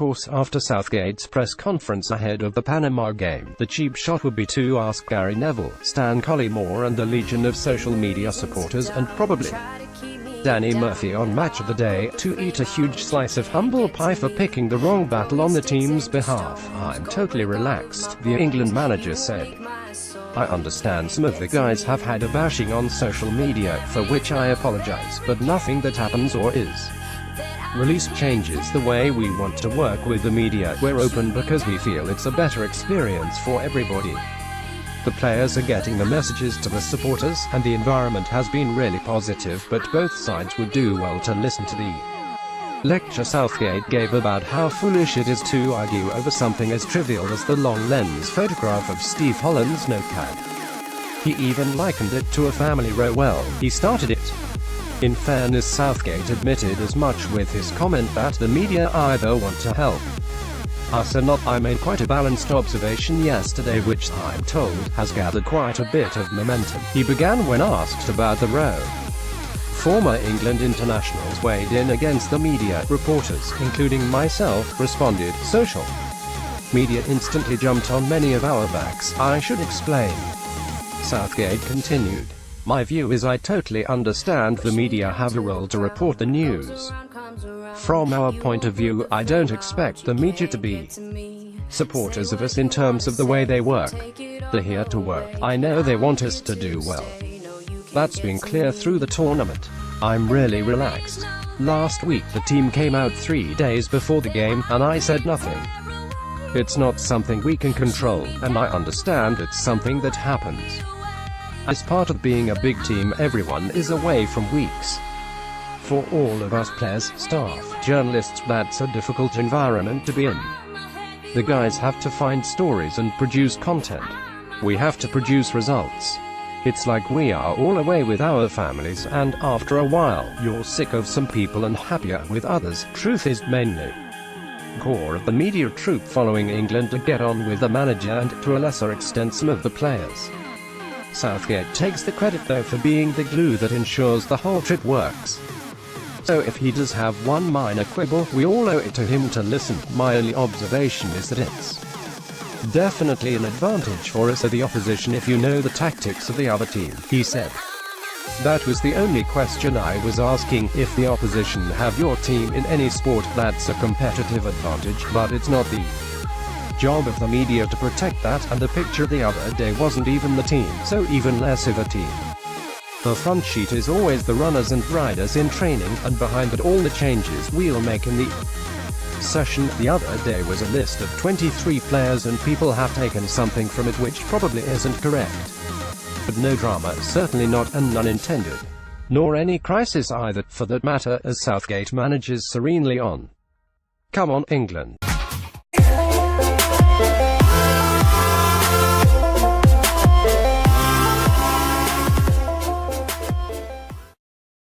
course, after Southgate's press conference ahead of the Panama game, the cheap shot would be to ask Gary Neville, Stan Collymore and the legion of social media supporters, and probably Danny Murphy on Match of the Day, to eat a huge slice of humble pie for picking the wrong battle on the team's behalf. "I'm totally relaxed," the England manager said. "I understand some of the guys have had a bashing on social media, for which I apologize, but nothing that happens or is released changes the way we want to work with the media. We're open because we feel it's a better experience for everybody. The players are getting the messages to the supporters, and the environment has been really positive, but both sides would do well to listen to the lecture Southgate gave about how foolish it is to argue over something as trivial as the long-lens photograph of Steve Holland's notepad. He even likened it to a family row. Well, he started it. In fairness, Southgate admitted as much with his comment that the media either want to help us or not. "I made quite a balanced observation yesterday which, I'm told, has gathered quite a bit of momentum," he began when asked about the row. Former England internationals weighed in against the media. Reporters, including myself, responded. Social media instantly jumped on many of our backs. I should explain. Southgate continued. "My view is I totally understand the media have a role to report the news. From our point of view, I don't expect the media to be supporters of us in terms of the way they work. They're here to work. I know they want us to do well. That's been clear through the tournament. I'm really relaxed. Last week the team came out 3 days before the game, and I said nothing. It's not something we can control, and I understand it's something that happens. As part of being a big team, everyone is away from weeks. For all of us players, staff, journalists, that's a difficult environment to be in. The guys have to find stories and produce content. We have to produce results. It's like we are all away with our families, and after a while, you're sick of some people and happier with others." Truth is mainly core of the media troop following England to get on with the manager and, to a lesser extent, some of the players. Southgate takes the credit though for being the glue that ensures the whole trip works. So if he does have one minor quibble, we all owe it to him to listen. "My only observation is that it's definitely an advantage for us or the opposition if you know the tactics of the other team," he said. "That was the only question I was asking. If the opposition have your team in any sport, that's a competitive advantage, but it's not the job of the media to protect that, and the picture the other day wasn't even the team, so even less of a team. The front sheet is always the runners and riders in training, and behind it all the changes we'll make in the session. The other day was a list of 23 players and people have taken something from it which probably isn't correct. But no drama, certainly not, and none intended. Nor any crisis either, for that matter, as Southgate manages serenely on. Come on, England.